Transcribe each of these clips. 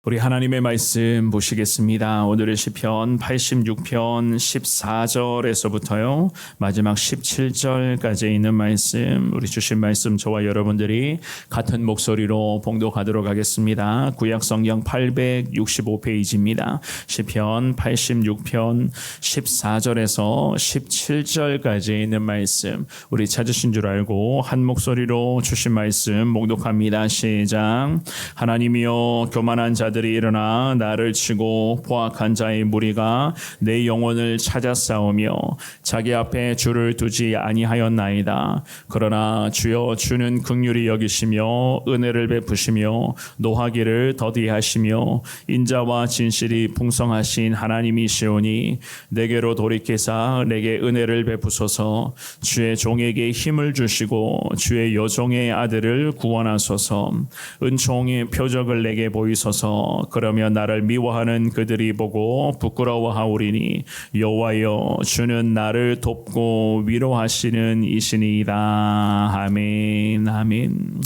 우리 하나님의 말씀 보시겠습니다. 오늘의 시편 86편 14절에서부터요 마지막 17절까지 있는 말씀, 우리 주신 말씀 저와 여러분들이 같은 목소리로 봉독하도록 하겠습니다. 구약성경 865페이지입니다. 시편 86편 14절에서 17절까지 있는 말씀, 우리 찾으신 줄 알고 한 목소리로 주신 말씀 봉독합니다. 시작. 하나님이여, 교만한 자들이 일어나 나를 치고 포악한 자의 무리가 내 영혼을 찾아 싸우며 자기 앞에 줄을 두지 아니하였나이다. 그러나 주여, 주는 긍휼히 여기시며 은혜를 베푸시며 노하기를 더디하시며 인자와 진실이 풍성하신 하나님이시오니 내게로 돌이키사 내게 은혜를 베푸소서. 주의 종에게 힘을 주시고 주의 여종의 아들을 구원하소서. 은총의 표적을 내게 보이소서. 그러면 나를 미워하는 그들이 보고 부끄러워하오리니 여호와여, 주는 나를 돕고 위로하시는 이시니이다. 아멘. 아멘.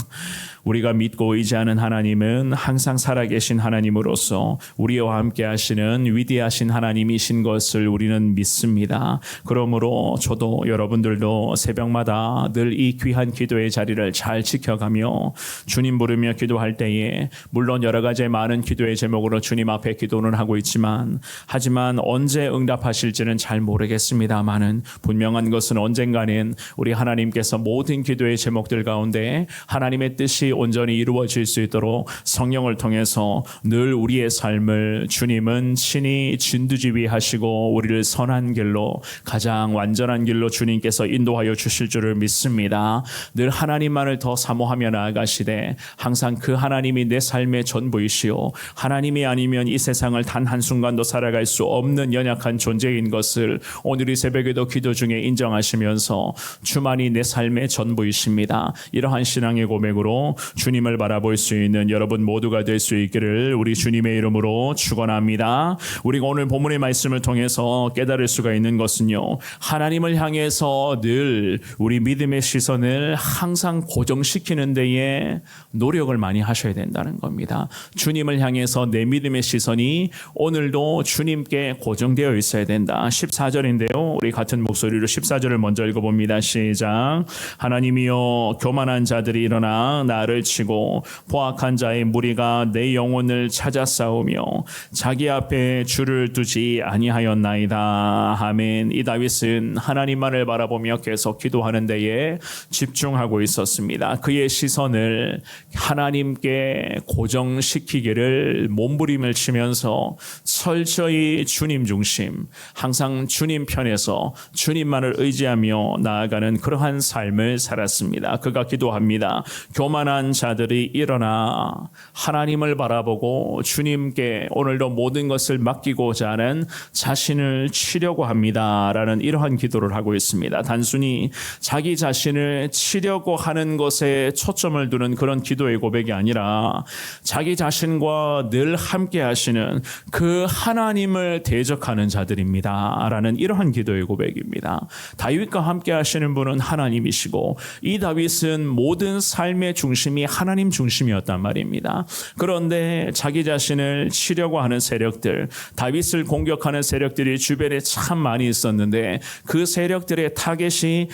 우리가 믿고 의지하는 하나님은 항상 살아계신 하나님으로서 우리와 함께 하시는 위대하신 하나님이신 것을 우리는 믿습니다. 그러므로 저도 여러분들도 새벽마다 늘 이 귀한 기도의 자리를 잘 지켜가며 주님 부르며 기도할 때에, 물론 여러 가지 많은 기도의 제목으로 주님 앞에 기도는 하고 있지만, 하지만 언제 응답하실지는 잘 모르겠습니다만은 분명한 것은 언젠가는 우리 하나님께서 모든 기도의 제목들 가운데 하나님의 뜻이 온전히 이루어질 수 있도록 성령을 통해서 늘 우리의 삶을 주님은 친히 진두지휘하시고 우리를 선한 길로, 가장 완전한 길로 주님께서 인도하여 주실 줄을 믿습니다. 늘 하나님만을 더 사모하며 나아가시되 항상 그 하나님이 내 삶의 전부이시오, 하나님이 아니면 이 세상을 단 한순간도 살아갈 수 없는 연약한 존재인 것을 오늘 이 새벽에도 기도 중에 인정하시면서 주만이 내 삶의 전부이십니다. 이러한 신앙의 고백으로 주님을 바라볼 수 있는 여러분 모두가 될 수 있기를 우리 주님의 이름으로 축원합니다. 우리가 오늘 본문의 말씀을 통해서 깨달을 수가 있는 것은요, 하나님을 향해서 늘 우리 믿음의 시선을 항상 고정시키는 데에 노력을 많이 하셔야 된다는 겁니다. 주님을 향해서 내 믿음의 시선이 오늘도 주님께 고정되어 있어야 된다. 14절인데요 우리 같은 목소리로 14절을 먼저 읽어봅니다. 시작. 하나님이여, 교만한 자들이 일어나 나를 치고 포악한 자의 무리가 내 영혼을 찾아 싸우며 자기 앞에 줄을 두지 아니하였나이다. 아멘. 이 다윗은 하나님만을 바라보며 계속 기도하는 데에 집중하고 있었습니다. 그의 시선을 하나님께 고정시키기를 몸부림을 치면서 철저히 주님 중심, 항상 주님 편에서 주님만을 의지하며 나아가는 그러한 삶을 살았습니다. 그가 기도합니다. 교만한 자들이 일어나 하나님을 바라보고 주님께 오늘도 모든 것을 맡기고자 하는 자신을 치려고 합니다 라는 이러한 기도를 하고 있습니다. 단순히 자기 자신을 치려고 하는 것에 초점을 두는 그런 기도의 고백이 아니라 자기 자신과 늘 함께 하시는 그 하나님을 대적하는 자들입니다 라는 이러한 기도의 고백입니다. 다윗과 함께 하시는 분은 하나님이시고, 이 다윗은 모든 삶의 중심이 하나님 중심이었단 말입니다. 그런데 자기 자신을 치려고 하는 세력들, 다윗을 공격하는 세력들이 주변에 참 많이 있었는데 그 세력들의 타겟이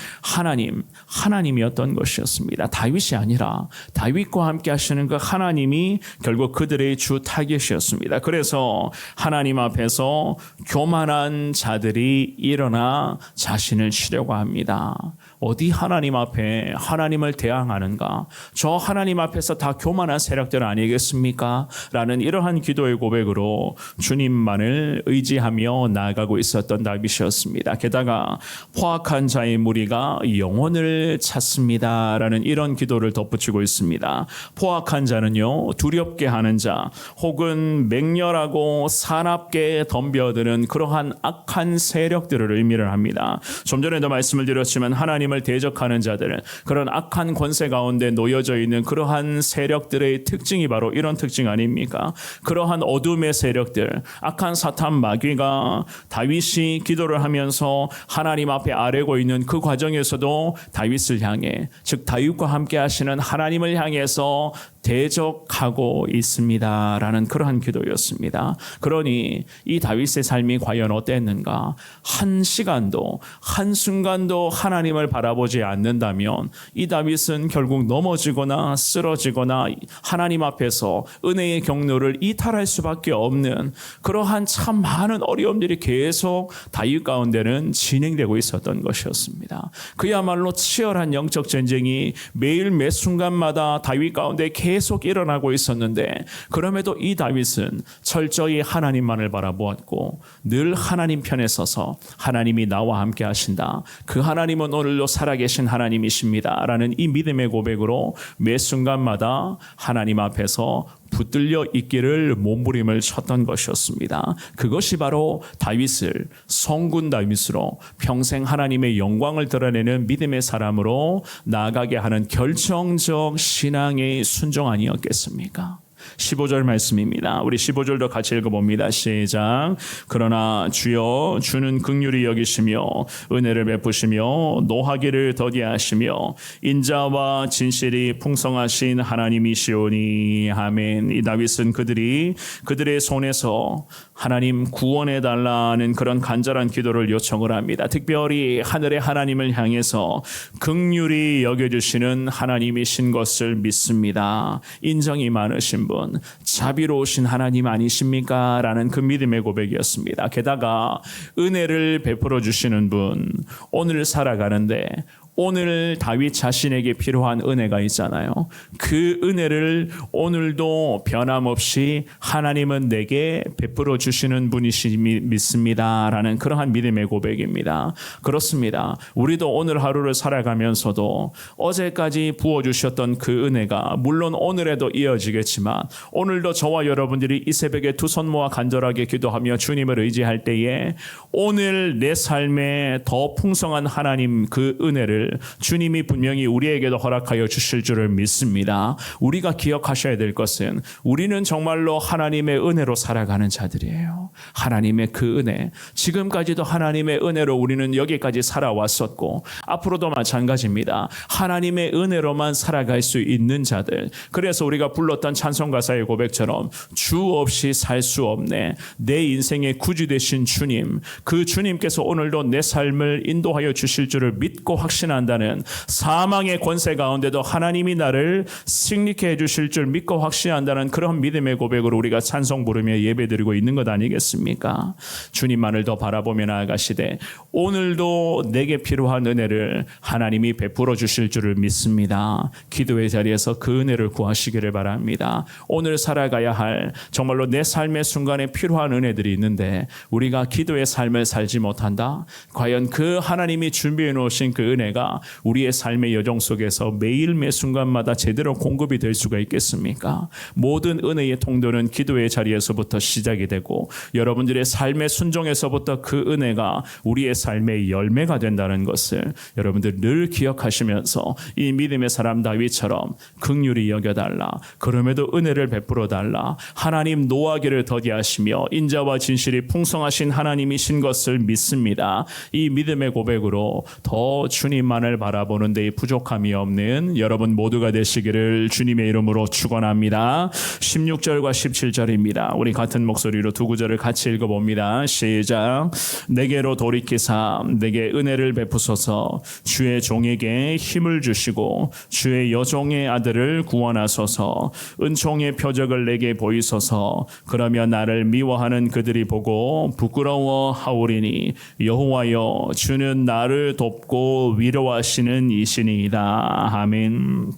하나님이었던 것이었습니다. 다윗이 아니라 다윗과 함께 하시는 그 하나님이 결국 그들의 주 타겟이었습니다. 그래서 하나님 앞에서 교만한 자들이 일어나 자신을 치려고 합니다. 어디 하나님 앞에 하나님을 대항하는가? 저 하나님 앞에서 다 교만한 세력들 아니겠습니까? 라는 이러한 기도의 고백으로 주님만을 의지하며 나아가고 있었던 다윗이었습니다. 게다가 포악한 자의 무리가 영혼을 찾습니다 라는 이런 기도를 덧붙이고 있습니다. 포악한 자는요, 두렵게 하는 자, 혹은 맹렬하고 사납게 덤벼드는 그러한 악한 세력들을 의미를 합니다. 좀 전에도 말씀을 드렸지만 하나님을 대적하는 자들, 그런 악한 권세 가운데 놓여져 있는 그러한 세력들의 특징이 바로 이런 특징 아닙니까? 그러한 어둠의 세력들, 악한 사탄 마귀가 다윗이 기도를 하면서 하나님 앞에 아뢰고 있는 그 과정에서도 다윗을 향해, 즉 다윗과 함께 하시는 하나님을 향해서 대적하고 있습니다라는 그러한 기도였습니다. 그러니 이 다윗의 삶이 과연 어땠는가? 한 시간도 한순간도 하나님을 바라보지 않는다면 이 다윗은 결국 넘어지거나 쓰러지거나 하나님 앞에서 은혜의 경로를 이탈할 수밖에 없는 그러한 참 많은 어려움들이 계속 다윗 가운데는 진행되고 있었던 것이었습니다. 그야말로 치열한 영적 전쟁이 매일 매 순간마다 다윗 가운데 계속 일어나고 있었는데 그럼에도 이 다윗은 철저히 하나님만을 바라보았고 늘 하나님 편에 서서 하나님이 나와 함께 하신다. 그 하나님은 오늘도 살아계신 하나님이십니다. 라는 이 믿음의 고백으로 매 순간마다 하나님 앞에서 붙들려 있기를 몸부림을 쳤던 것이었습니다. 그것이 바로 다윗을 성군 다윗으로 평생 하나님의 영광을 드러내는 믿음의 사람으로 나아가게 하는 결정적 신앙의 순종 아니었겠습니까? 15절 말씀입니다. 우리 15절도 같이 읽어봅니다. 시작. 그러나 주여 주는 긍휼히 여기시며 은혜를 베푸시며 노하기를 더디하시며 인자와 진실이 풍성하신 하나님이시오니 아멘. 이 다윗은 그들의 손에서 하나님 구원해 달라는 그런 간절한 기도를 요청을 합니다. 특별히 하늘의 하나님을 향해서 긍휼히 여겨주시는 하나님이신 것을 믿습니다. 인정이 많으신 분, 자비로우신 하나님 아니십니까? 라는 그 믿음의 고백이었습니다. 게다가 은혜를 베풀어 주시는 분, 오늘 살아가는데 오늘 다윗 자신에게 필요한 은혜가 있잖아요. 그 은혜를 오늘도 변함없이 하나님은 내게 베풀어 주시는 분이시 믿습니다. 라는 그러한 믿음의 고백입니다. 그렇습니다. 우리도 오늘 하루를 살아가면서도 어제까지 부어주셨던 그 은혜가 물론 오늘에도 이어지겠지만 오늘도 저와 여러분들이 이 새벽에 두 손 모아 간절하게 기도하며 주님을 의지할 때에 오늘 내 삶에 더 풍성한 하나님 그 은혜를 주님이 분명히 우리에게도 허락하여 주실 줄을 믿습니다. 우리가 기억하셔야 될 것은 우리는 정말로 하나님의 은혜로 살아가는 자들이에요. 하나님의 그 은혜, 지금까지도 하나님의 은혜로 우리는 여기까지 살아왔었고 앞으로도 마찬가지입니다. 하나님의 은혜로만 살아갈 수 있는 자들. 그래서 우리가 불렀던 찬송 가사의 고백처럼 주 없이 살 수 없네. 내 인생의 구주 되신 주님, 그 주님께서 오늘도 내 삶을 인도하여 주실 줄을 믿고 확신한다는 사망의 권세 가운데도 하나님이 나를 승리케 해주실 줄 믿고 확신한다는 그런 믿음의 고백으로 우리가 찬송 부르며 예배드리고 있는 것 아니겠습니까? 주님만을 더 바라보며 나아가시되 오늘도 내게 필요한 은혜를 하나님이 베풀어 주실 줄을 믿습니다. 기도의 자리에서 그 은혜를 구하시기를 바랍니다. 오늘 살아가야 할 정말로 내 삶의 순간에 필요한 은혜들이 있는데 우리가 기도의 삶을 살지 못한다? 과연 그 하나님이 준비해 놓으신 그 은혜가 우리의 삶의 여정 속에서 매일 매 순간마다 제대로 공급이 될 수가 있겠습니까? 모든 은혜의 통도는 기도의 자리에서부터 시작이 되고 여러분들의 삶의 순종에서부터 그 은혜가 우리의 삶의 열매가 된다는 것을 여러분들 늘 기억하시면서 이 믿음의 사람 다윗처럼 긍휼히 여겨달라, 그럼에도 은혜를 베풀어 달라, 하나님 노하기를 더디하시며 인자와 진실이 풍성하신 하나님이신 것을 믿습니다. 이 믿음의 고백으로 더 주님만을 바라보는 데에 부족함이 없는 여러분 모두가 되시기를 주님의 이름으로 축원합니다. 16절과 17절입니다. 우리 같은 목소리로 두 구절을 같이 읽어봅니다. 시작. 내게로 돌이키사 내게 은혜를 베푸소서, 주의 종에게 힘을 주시고 주의 여종의 아들을 구원하소서, 은총의 표적을 내게 보이소서. 그러면 나를 미워하는 그들이 보고 부끄러워하오리니 여호와여 주는 나를 돕고 위로하시는 이시니이다. 아멘.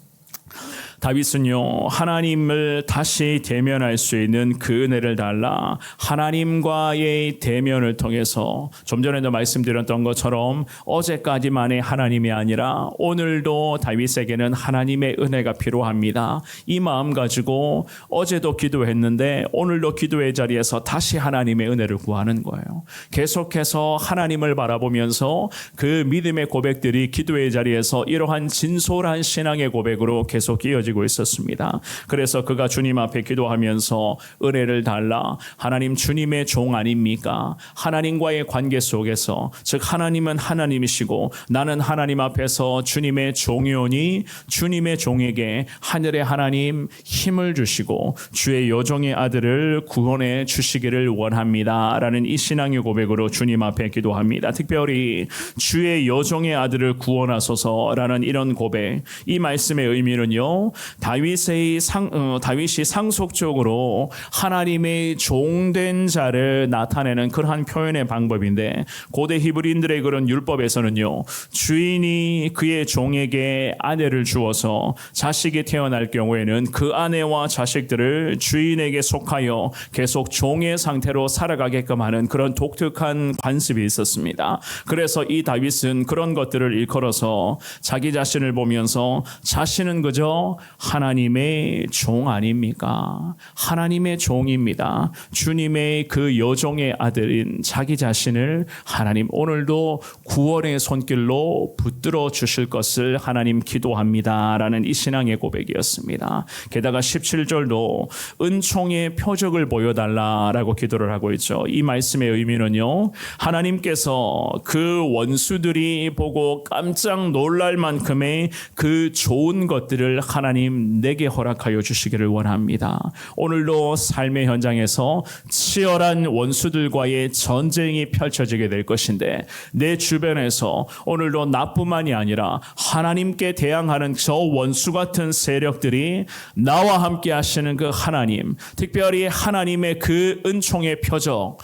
다윗은요, 하나님을 다시 대면할 수 있는 그 은혜를 달라 하나님과의 대면을 통해서 좀 전에도 말씀드렸던 것처럼 어제까지만의 하나님이 아니라 오늘도 다윗에게는 하나님의 은혜가 필요합니다. 이 마음 가지고 어제도 기도했는데 오늘도 기도의 자리에서 다시 하나님의 은혜를 구하는 거예요. 계속해서 하나님을 바라보면서 그 믿음의 고백들이 기도의 자리에서 이러한 진솔한 신앙의 고백으로 계속 이어져 펼쳐지고 있었습니다. 그래서 그가 주님 앞에 기도하면서 은혜를 달라, 하나님 주님의 종 아닙니까? 하나님과의 관계 속에서, 즉 하나님은 하나님이시고 나는 하나님 앞에서 주님의 종이오니 주님의 종에게 하늘의 하나님 힘을 주시고 주의 여종의 아들을 구원해 주시기를 원합니다 라는 이 신앙의 고백으로 주님 앞에 기도합니다. 특별히 주의 여종의 아들을 구원하소서라는 이런 고백, 이 말씀의 의미는요, 다윗이 상속적으로 하나님의 종된 자를 나타내는 그러한 표현의 방법인데, 고대 히브리인들의 그런 율법에서는요, 주인이 그의 종에게 아내를 주어서 자식이 태어날 경우에는 그 아내와 자식들을 주인에게 속하여 계속 종의 상태로 살아가게끔 하는 그런 독특한 관습이 있었습니다. 그래서 이 다윗은 그런 것들을 일컬어서 자기 자신을 보면서 자신은 그저 하나님의 종 아닙니까? 하나님의 종입니다. 주님의 그 여종의 아들인 자기 자신을 하나님 오늘도 구원의 손길로 붙들어 주실 것을 하나님 기도합니다 라는 이 신앙의 고백이었습니다. 게다가 17절도 은총의 표적을 보여달라라고 기도를 하고 있죠. 이 말씀의 의미는요, 하나님께서 그 원수들이 보고 깜짝 놀랄 만큼의 그 좋은 것들을 하나님 내게 허락하여 주시기를 원합니다. 오늘도 삶의 현장에서 치열한 원수들과의 전쟁이 펼쳐지게 될 것인데, 내 주변에서 오늘도 나뿐만이 아니라 하나님께 대항하는 저 원수 같은 세력들이 나와 함께 하시는 그 하나님, 특별히 하나님의 그 은총의 표적,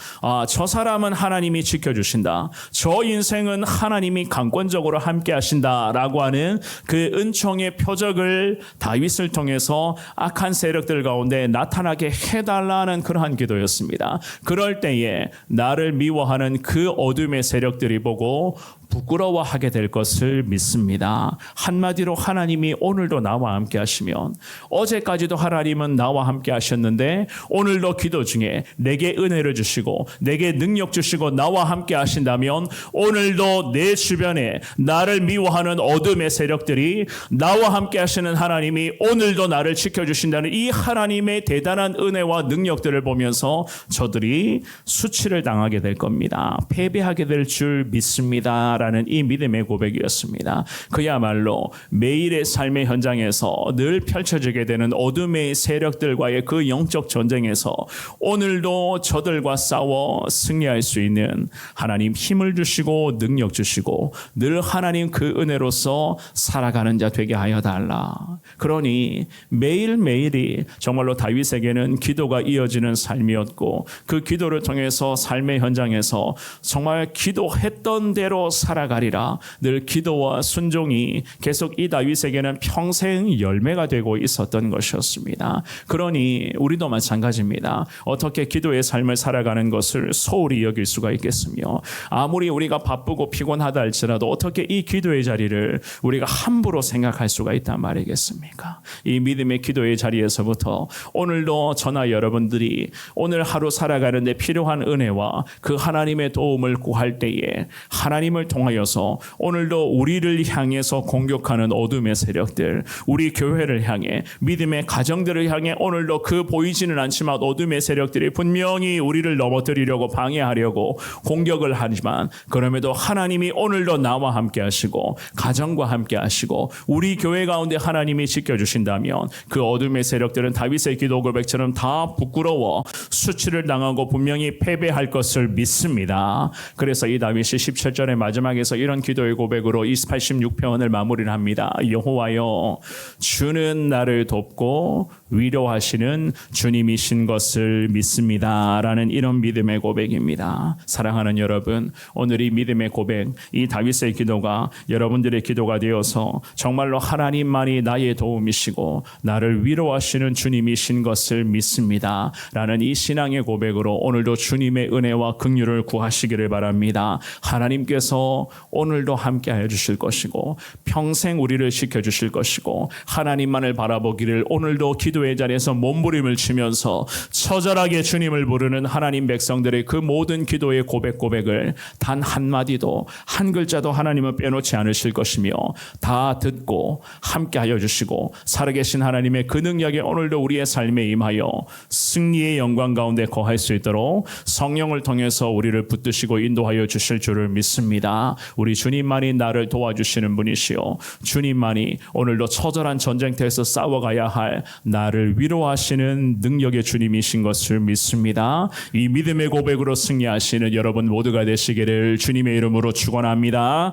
저 사람은 하나님이 지켜주신다, 저 인생은 하나님이 강권적으로 함께 하신다라고 하는 그 은총의 표적을 다윗을 통해서 악한 세력들 가운데 나타나게 해달라는 그러한 기도였습니다. 그럴 때에 나를 미워하는 그 어둠의 세력들이 보고 부끄러워하게 될 것을 믿습니다. 한마디로 하나님이 오늘도 나와 함께 하시면, 어제까지도 하나님은 나와 함께 하셨는데 오늘도 기도 중에 내게 은혜를 주시고 내게 능력 주시고 나와 함께 하신다면, 오늘도 내 주변에 나를 미워하는 어둠의 세력들이 나와 함께 하시는 하나님이 오늘도 나를 지켜주신다는 이 하나님의 대단한 은혜와 능력들을 보면서 저들이 수치를 당하게 될 겁니다. 패배하게 될 줄 믿습니다 라는 이 믿음의 고백이었습니다. 그야말로 매일의 삶의 현장에서 늘 펼쳐지게 되는 어둠의 세력들과의 그 영적 전쟁에서 오늘도 저들과 싸워 승리할 수 있는 하나님 힘을 주시고 능력 주시고 늘 하나님 그 은혜로서 살아가는 자 되게 하여 달라. 그러니 매일매일이 정말로 다윗에게는 기도가 이어지는 삶이었고, 그 기도를 통해서 삶의 현장에서 정말 기도했던 대로 살아가리라. 늘 기도와 순종이 계속 이 다윗에게는 평생 열매가 되고 있었던 것이었습니다. 그러니 우리도 마찬가지입니다. 어떻게 기도의 삶을 살아가는 것을 소홀히 여길 수가 있겠으며, 아무리 우리가 바쁘고 피곤하다 할지라도 어떻게 이 기도의 자리를 우리가 함부로 생각할 수가 있단 말이겠습니까? 이 믿음의 기도의 자리에서부터 오늘도 저나 여러분들이 오늘 하루 살아가는데 필요한 은혜와 그 하나님의 도움을 구할 때에 하나님을 통하여서 오늘도 우리를 향해서 공격하는 어둠의 세력들, 우리 교회를 향해, 믿음의 가정들을 향해 오늘도 그 보이지는 않지만 어둠의 세력들이 분명히 우리를 넘어뜨리려고 방해하려고 공격을 하지만, 그럼에도 하나님이 오늘도 나와 함께 하시고 가정과 함께 하시고 우리 교회 가운데 하나님이 지켜주신다면, 그 어둠의 세력들은 다윗의 기도 고백처럼 다 부끄러워 수치를 당하고 분명히 패배할 것을 믿습니다. 그래서 이 다윗이 17절의 마지막에서 이런 기도의 고백으로 이 86편을 마무리를 합니다. 여호와여, 주는 나를 돕고 위로하시는 주님이신 것을 믿습니다 라는 이런 믿음의 고백입니다. 사랑하는 여러분, 오늘 이 믿음의 고백, 이 다윗의 기도가 여러분들의 기도가 되어서 정말로 하나님만이 나의 도움이시고 나를 위로하시는 주님이신 것을 믿습니다 라는 이 신앙의 고백으로 오늘도 주님의 은혜와 긍휼을 구하시기를 바랍니다. 하나님께서 오늘도 함께하여 주실 것이고 평생 우리를 지켜주실 것이고 하나님만을 바라보기를 오늘도 기도의 기도의 자리에서 몸부림을 치면서 처절하게 주님을 부르는 하나님 백성들의 그 모든 기도의 고백을 단 한마디도 한 글자도 하나님은 빼놓지 않으실 것이며 다 듣고 함께하여 주시고 살아계신 하나님의 그 능력에 오늘도 우리의 삶에 임하여 승리의 영광 가운데 거할 수 있도록 성령을 통해서 우리를 붙드시고 인도하여 주실 줄을 믿습니다. 우리 주님만이 나를 도와주시는 분이시오. 주님만이 오늘도 처절한 전쟁터에서 싸워가야 할 나를 위로하시는 능력의 주님이신 것을 믿습니다. 이 믿음의 고백으로 승리하시는 여러분 모두가 되시기를 주님의 이름으로 축원합니다.